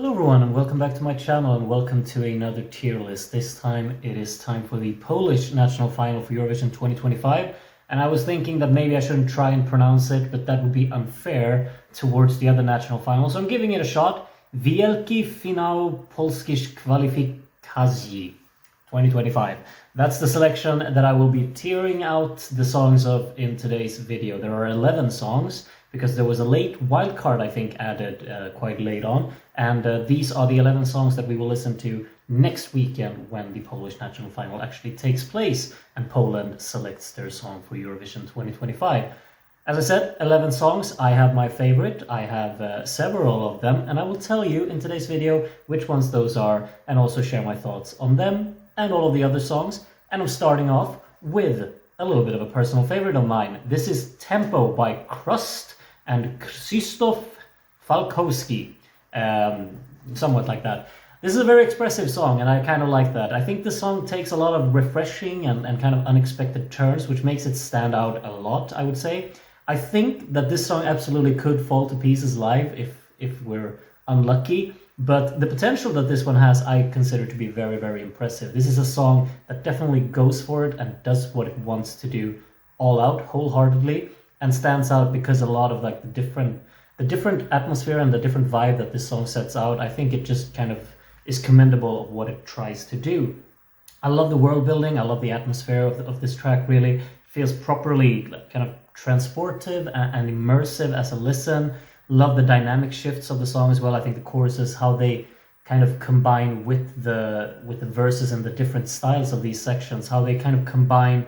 Hello everyone and welcome back to my channel and welcome to another tier list. This time it is time for the Polish national final for Eurovision 2025, and I was thinking that maybe I shouldn't try and pronounce it, but that would be unfair towards the other national finals, so I'm giving it a shot. Wielki Finał Polskich Kwalifikacji 2025. That's the selection that I will be tearing out the songs of in today's video. There are 11 songs, because there was a late wildcard, I think, added quite late on. And these are the 11 songs that we will listen to next weekend when the Polish national final actually takes place and Poland selects their song for Eurovision 2025. As I said, 11 songs. I have my favorite. I have several of them, and I will tell you in today's video which ones those are and also share my thoughts on them and all of the other songs. And I'm starting off with a little bit of a personal favorite of mine. This is Tempo by Chrust and Krzysztof Falkowski, somewhat like that. This is a very expressive song, and I kind of like that. I think the song takes a lot of refreshing and kind of unexpected turns, which makes it stand out a lot, I would say. I think that this song absolutely could fall to pieces live if we're unlucky, but the potential that this one has, I consider to be very, very impressive. This is a song that definitely goes for it and does what it wants to do all out, wholeheartedly, and stands out because a lot of like the different atmosphere and the different vibe that this song sets out, I think it just kind of is commendable of what it tries to do. I love the world building, I love the atmosphere of this track, really. It feels properly kind of transportive and immersive as a listen. Love the dynamic shifts of the song as well. I think the choruses, how they kind of combine with the verses and the different styles of these sections, how they kind of combine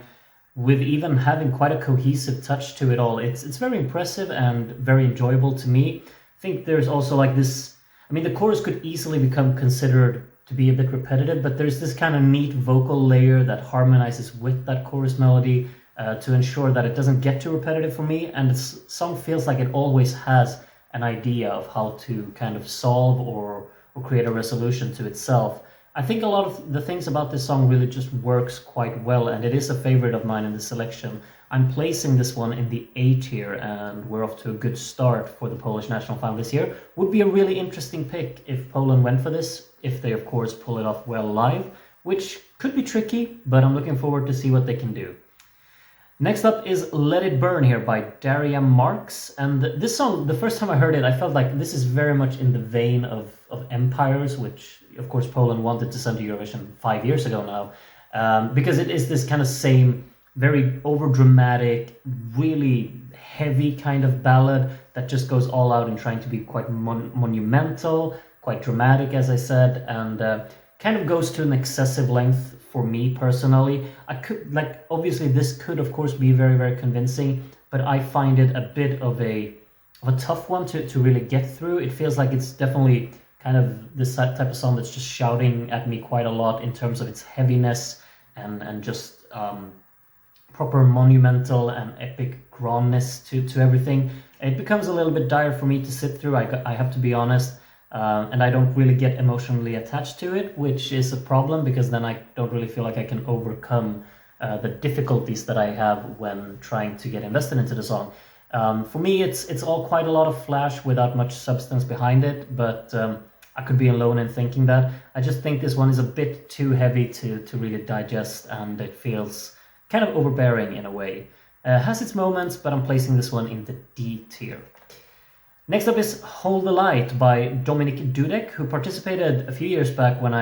with even having quite a cohesive touch to it all. It's very impressive and very enjoyable to me. I think there's also like this, I mean, the chorus could easily become considered to be a bit repetitive, but there's this kind of neat vocal layer that harmonizes with that chorus melody to ensure that it doesn't get too repetitive for me, and the song feels like it always has an idea of how to kind of solve or create a resolution to itself. I think a lot of the things about this song really just works quite well, and it is a favorite of mine in the selection. I'm placing this one in the A tier, and we're off to a good start for the Polish national final this year. Would be a really interesting pick if Poland went for this, if they of course pull it off well live, which could be tricky, but I'm looking forward to see what they can do. Next up is Let It Burn here by Daria Marx, and this song, the first time I heard it, I felt like this is very much in the vein of Empires, which of course Poland wanted to send to Eurovision 5 years ago now, because it is this kind of same very over-dramatic, really heavy kind of ballad that just goes all out in trying to be quite monumental, quite dramatic, as I said, and kind of goes to an excessive length for me personally. I could, like, obviously this could of course be very, very convincing, but I find it a bit of a tough one to really get through. It feels like it's definitely kind of this type of song that's just shouting at me quite a lot in terms of its heaviness and just proper monumental and epic grandness to everything. It becomes a little bit dire for me to sit through, I have to be honest, and I don't really get emotionally attached to it, which is a problem because then I don't really feel like I can overcome the difficulties that I have when trying to get invested into the song. For me, it's all quite a lot of flash without much substance behind it, but I could be alone in thinking that. I just think this one is a bit too heavy to really digest, and it feels kind of overbearing in a way. Has its moments, but I'm placing this one in the D tier. Next up is Hold the Light by Dominik Dudek, who participated a few years back when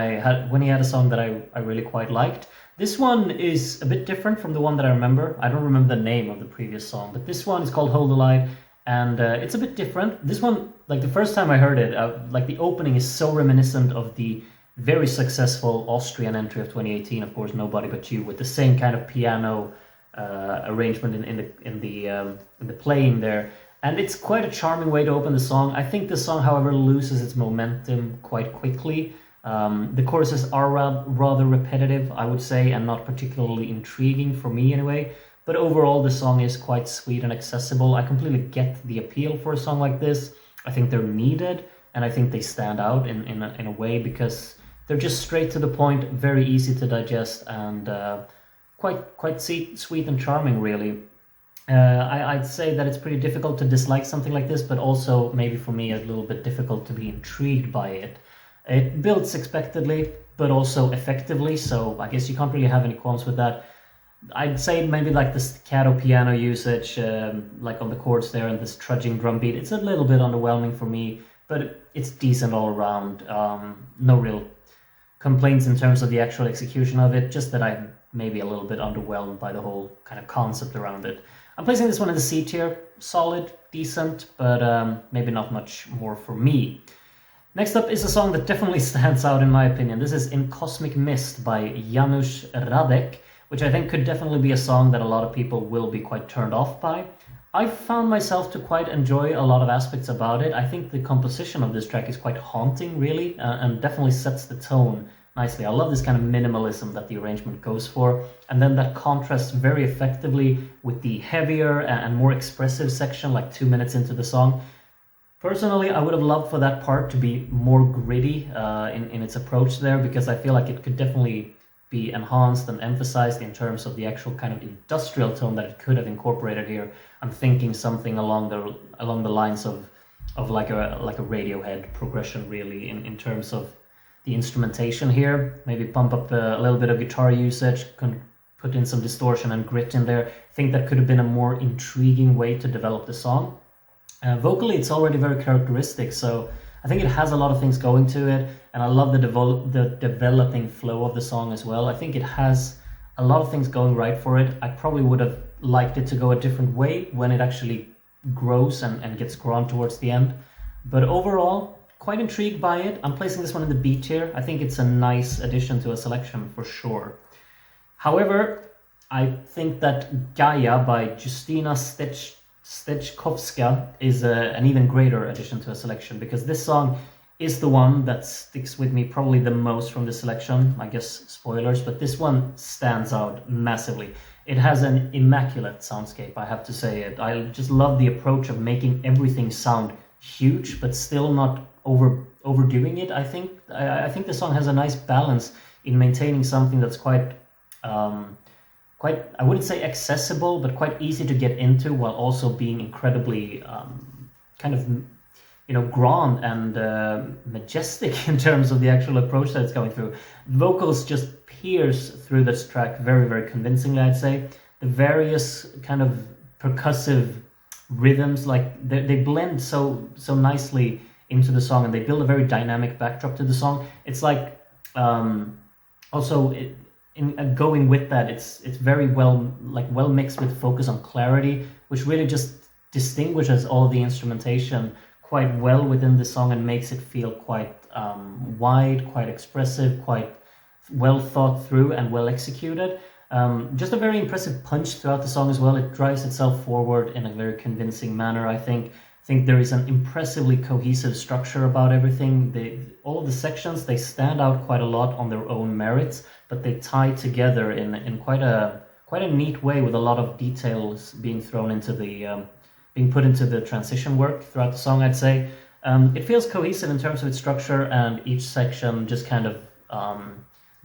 he had a song that I really quite liked. This one is a bit different from the one that I remember. I don't remember the name of the previous song, but this one is called Hold the Light, and it's a bit different. This one, like the first time I heard it, like the opening is so reminiscent of the very successful Austrian entry of 2018, of course, Nobody But You, with the same kind of piano arrangement in the playing there. And it's quite a charming way to open the song. I think the song, however, loses its momentum quite quickly. The choruses are rather repetitive, I would say, and not particularly intriguing for me anyway. But overall, the song is quite sweet and accessible. I completely get the appeal for a song like this. I think they're needed, and I think they stand out in a way because they're just straight to the point, very easy to digest, and quite sweet and charming, really. I'd say that it's pretty difficult to dislike something like this, but also maybe for me a little bit difficult to be intrigued by it. It builds expectedly, but also effectively, so I guess you can't really have any qualms with that. I'd say maybe like the staccato piano usage, like on the chords there, and this trudging drum beat, it's a little bit underwhelming for me, but it's decent all around. No real complaints in terms of the actual execution of it, just that I'm maybe a little bit underwhelmed by the whole kind of concept around it. I'm placing this one in the C tier. Solid, decent, but maybe not much more for me. Next up is a song that definitely stands out in my opinion. This is In Cosmic Mist by Janusz, Radek, which I think could definitely be a song that a lot of people will be quite turned off by. I found myself to quite enjoy a lot of aspects about it. I think the composition of this track is quite haunting, really, and definitely sets the tone nicely. I love this kind of minimalism that the arrangement goes for, and then that contrasts very effectively with the heavier and more expressive section, like 2 minutes into the song. Personally, I would have loved for that part to be more gritty in its approach there, because I feel like it could definitely be enhanced and emphasized in terms of the actual kind of industrial tone that it could have incorporated here. I'm thinking something along the lines of like a Radiohead progression, really, in terms of the instrumentation here. Maybe pump up a little bit of guitar usage, put in some distortion and grit in there. I think that could have been a more intriguing way to develop the song. Vocally, it's already very characteristic, so I think it has a lot of things going to it, and I love the developing flow of the song as well. I think it has a lot of things going right for it. I probably would have liked it to go a different way when it actually grows and gets grown towards the end. But overall, quite intrigued by it. I'm placing this one in the B tier. I think it's a nice addition to a selection for sure. However, I think that Gaia by Justyna Steczkowska is an even greater addition to a selection, because this song is the one that sticks with me probably the most from the selection. I guess spoilers, but this one stands out massively. It has an immaculate soundscape, I have to say it. I just love the approach of making everything sound huge, but still not overdoing it. I think the song has a nice balance in maintaining something that's quite, I wouldn't say accessible, but quite easy to get into, while also being incredibly kind of, grand and majestic in terms of the actual approach that it's going through. Vocals just pierce through this track very, very convincingly, I'd say. The various kind of percussive rhythms, like they blend so nicely into the song, and they build a very dynamic backdrop to the song. It's like going with that, it's very well mixed with focus on clarity, which really just distinguishes all of the instrumentation quite well within the song and makes it feel quite wide, quite expressive, quite well thought through and well executed. Just a very impressive punch throughout the song as well. It drives itself forward in a very convincing manner, I think. There is an impressively cohesive structure about everything. All of the sections, they stand out quite a lot on their own merits, but they tie together in quite a neat way, with a lot of details being thrown into being put into the transition work throughout the song, I'd say. It feels cohesive in terms of its structure, and each section just kind of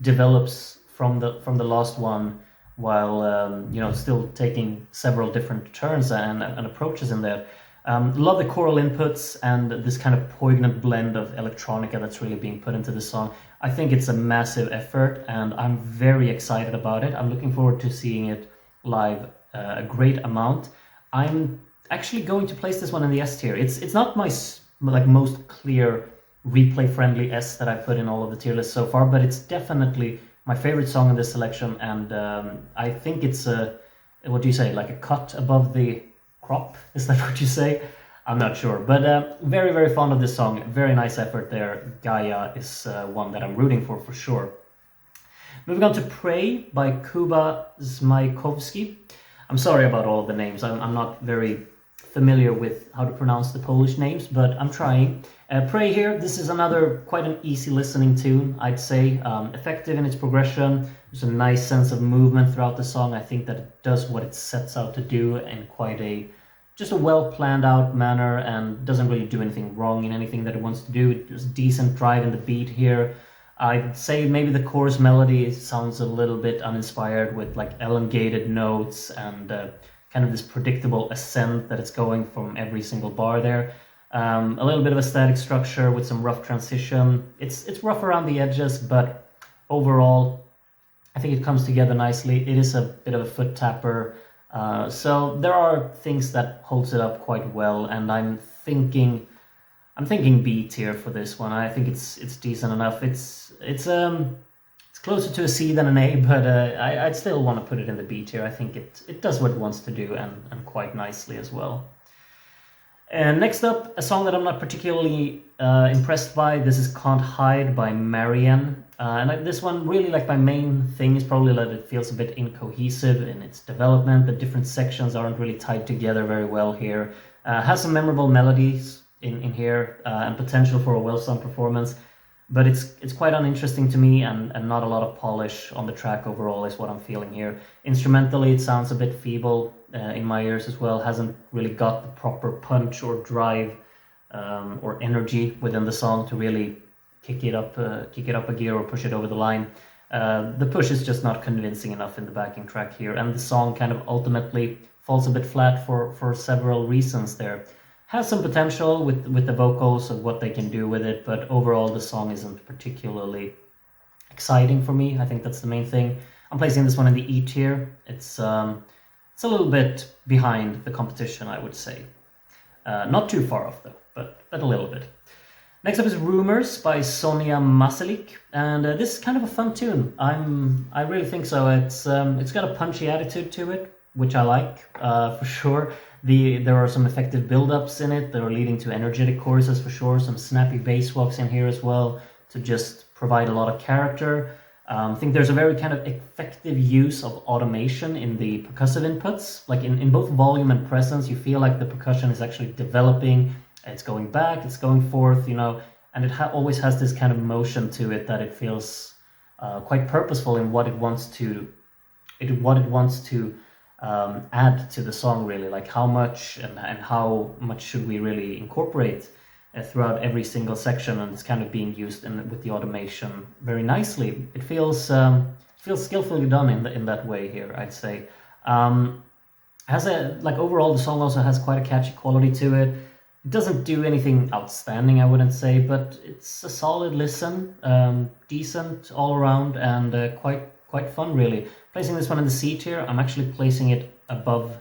develops from the last one, while still taking several different turns and approaches in there. Love the choral inputs and this kind of poignant blend of electronica that's really being put into the song. I think it's a massive effort, and I'm very excited about it. I'm looking forward to seeing it live a great amount. I'm actually going to place this one in the S tier. It's not my most clear replay friendly S that I've put in all of the tier lists so far, but it's definitely my favorite song in this selection, and I think it's what do you say, like a cut above the crop? Is that what you say? I'm not sure, but very, very fond of this song. Very nice effort there. Gaia is one that I'm rooting for sure. Moving on to Pray by Kuba Szmajkowski. I'm sorry about all of the names. I'm not very familiar with how to pronounce the Polish names, but I'm trying. Pray here, this is another quite an easy listening tune, I'd say. Effective in its progression. There's a nice sense of movement throughout the song. I think that it does what it sets out to do in quite a well planned out manner, and doesn't really do anything wrong in anything that it wants to do. There's decent drive in the beat here. I'd say maybe the chorus melody sounds a little bit uninspired, with like elongated notes and kind kind of this predictable ascent that it's going from every single bar there. A little bit of a static structure with some rough transition. It's rough around the edges, but overall, I think it comes together nicely. It is a bit of a foot tapper. So there are things that holds it up quite well, and I'm thinking B tier for this one. I think it's decent enough. It's closer to a C than an A, but I'd still want to put it in the B tier. I think it does what it wants to do, and quite nicely as well. And next up, a song that I'm not particularly impressed by. This is Can't Hide by Marien. And this one, really, like, my main thing is probably that it feels a bit incohesive in its development. The different sections aren't really tied together very well here. Has some memorable melodies in here and potential for a well-sung performance, but it's quite uninteresting to me, and not a lot of polish on the track overall is what I'm feeling here. Instrumentally, it sounds a bit feeble in my ears as well. Hasn't really got the proper punch or drive or energy within the song to really kick it up a gear or push it over the line. The push is just not convincing enough in the backing track here, and the song kind of ultimately falls a bit flat for several reasons there. Has some potential with the vocals of what they can do with it, but overall the song isn't particularly exciting for me. I think that's the main thing. I'm placing this one in the E tier. It's a little bit behind the competition, I would say. Not too far off though, but a little bit. Next up is Rumours by Sonia Maselik, and this is kind of a fun tune. I really think so. It's got a punchy attitude to it, which I like for sure. There are some effective build-ups in it that are leading to energetic choruses for sure. Some snappy bass walks in here as well to just provide a lot of character. I think there's a very kind of effective use of automation in the percussive inputs. Like in both volume and presence, you feel like the percussion is actually developing. It's going back, it's going forth, and it always has this kind of motion to it that it feels quite purposeful in what it wants to add to the song, really. Like how much and how much should we really incorporate throughout every single section, and it's kind of being used with the automation very nicely. It feels skillfully done in that way here, I'd say. Overall the song also has quite a catchy quality to it. It doesn't do anything outstanding, I wouldn't say, but it's a solid listen, decent all around, and quite fun, really. Placing this one in the C tier, I'm actually placing it above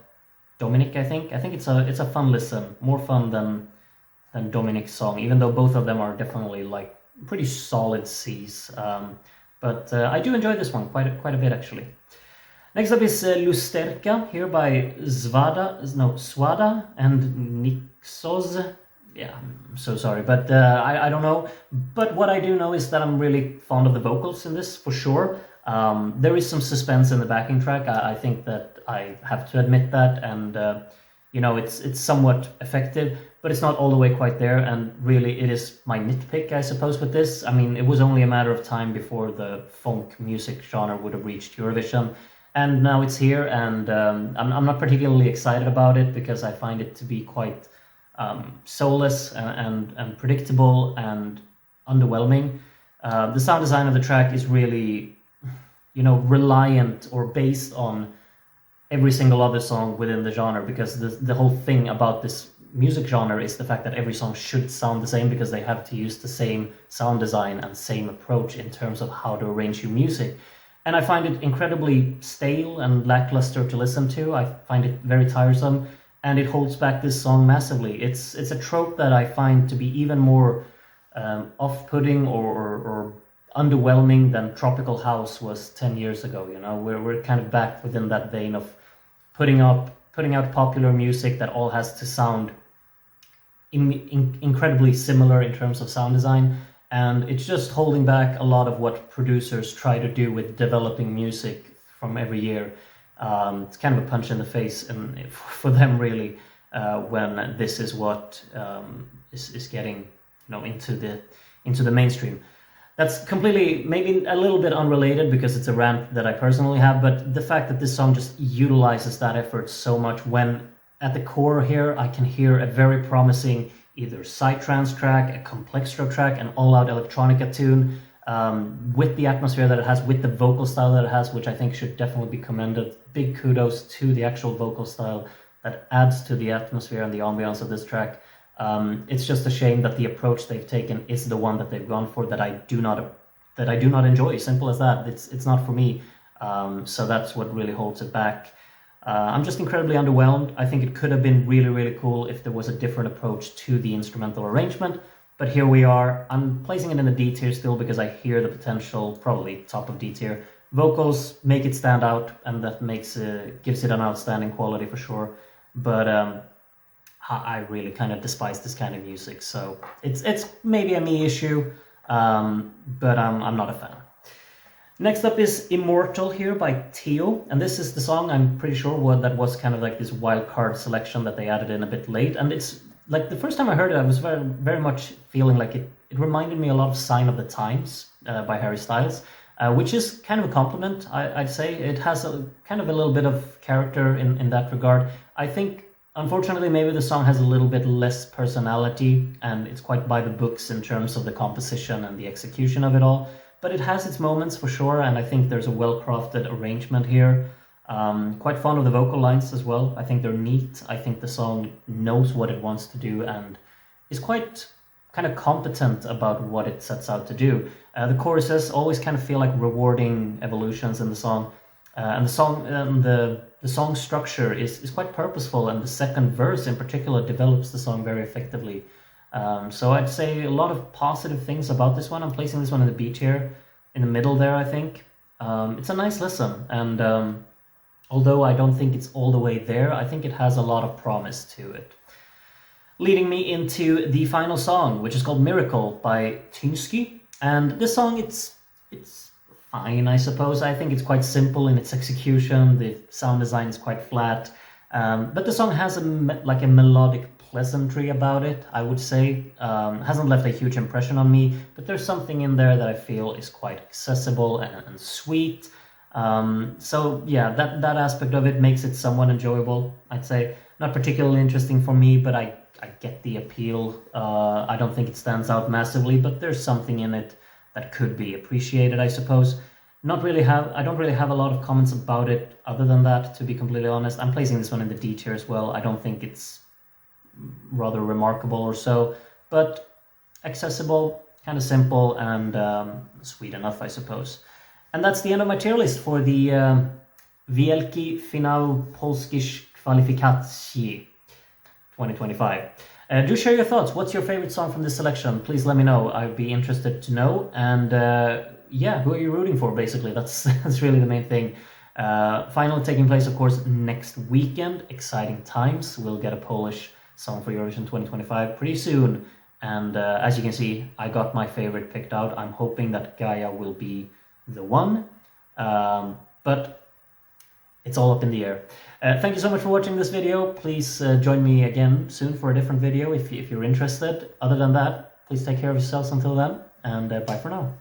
Dominik, I think. I think it's a fun listen, more fun than Dominik's song, even though both of them are definitely like pretty solid C's. But I do enjoy this one quite a bit, actually. Next up is Lusterka, here by Swada and Niczos. Yeah, I'm so sorry, but I don't know. But what I do know is that I'm really fond of the vocals in this, for sure. There is some suspense in the backing track. I think that I have to admit that, and it's somewhat effective, but it's not all the way quite there, and really it is my nitpick, I suppose, with this. I mean, it was only a matter of time before the funk music genre would have reached Eurovision, and now it's here, and I'm not particularly excited about it because I find it to be quite soulless and predictable and underwhelming. The sound design of the track is really, reliant or based on every single other song within the genre, because the whole thing about this music genre is the fact that every song should sound the same because they have to use the same sound design and same approach in terms of how to arrange your music. And I find it incredibly stale and lackluster to listen to. I find it very tiresome, and it holds back this song massively. It's a trope that I find to be even more off-putting or underwhelming than Tropical House was 10 years ago. We're kind of back within that vein of putting out popular music that all has to sound incredibly similar in terms of sound design, and it's just holding back a lot of what producers try to do with developing music from every year. It's kind of a punch in the face for them, really, when this is what is getting into the mainstream. That's completely, maybe a little bit unrelated because it's a rant that I personally have, but the fact that this song just utilizes that effort so much, when at the core here I can hear a very promising either psytrance track, a complextro track, an all-out electronica tune, with the atmosphere that it has, with the vocal style that it has, which I think should definitely be commended. Big kudos to the actual vocal style that adds to the atmosphere and the ambiance of this track. It's just a shame that the approach they've taken is the one that they've gone for that I do not enjoy. Simple as that. It's not for me. So that's what really holds it back. I'm just incredibly underwhelmed. I think it could have been really, really cool if there was a different approach to the instrumental arrangement. But here we are. I'm placing it in the D tier still because I hear the potential, probably top of D tier. Vocals make it stand out, and that gives it an outstanding quality for sure. But I really kind of despise this kind of music, so it's maybe a me issue, but I'm not a fan. Next up is Immortal here by Theo, and this is the song, I'm pretty sure, that was kind of like this wild card selection that they added in a bit late, and it's like the first time I heard it, I was very, very much feeling like it reminded me a lot of Sign of the Times by Harry Styles, which is kind of a compliment, I'd say. It has kind of a little bit of character in that regard. I think, unfortunately, maybe the song has a little bit less personality, and it's quite by the books in terms of the composition and the execution of it all. But it has its moments for sure, and I think there's a well-crafted arrangement here. Quite fond of the vocal lines as well. I think they're neat. I think the song knows what it wants to do and is quite kind of competent about what it sets out to do. The choruses always kind of feel like rewarding evolutions in the song. And the song structure is quite purposeful, and the second verse in particular develops the song very effectively. So I'd say a lot of positive things about this one. I'm placing this one in the B tier, in the middle there, I think. It's a nice listen, and although I don't think it's all the way there, I think it has a lot of promise to it. Leading me into the final song, which is called Miracle by Tynsky. And this song, it's fine, I suppose. I think it's quite simple in its execution. The sound design is quite flat. But the song has a melodic pleasantry about it, I would say. Hasn't left a huge impression on me, but there's something in there that I feel is quite accessible and sweet. So yeah, that aspect of it makes it somewhat enjoyable, I'd say. Not particularly interesting for me, but I get the appeal. I don't think it stands out massively, but there's something in it that could be appreciated, I suppose. I don't really have a lot of comments about it other than that, to be completely honest. I'm placing this one in the D tier as well. I don't think it's rather remarkable or so, but accessible, kind of simple, and sweet enough, I suppose. And that's the end of my tier list for the Wielki Finał Polskich Kwalifikacji 2025. Do share your thoughts. What's your favorite song from this selection? Please let me know. I'd be interested to know. And yeah, who are you rooting for, basically? That's really the main thing. Final taking place, of course, next weekend. Exciting times. We'll get a Polish song for Eurovision 2025 pretty soon. And as you can see, I got my favorite picked out. I'm hoping that Gaia will be the one. But it's all up in the air. Thank you so much for watching this video. Please join me again soon for a different video if you're interested. Other than that, please take care of yourselves until then, and bye for now.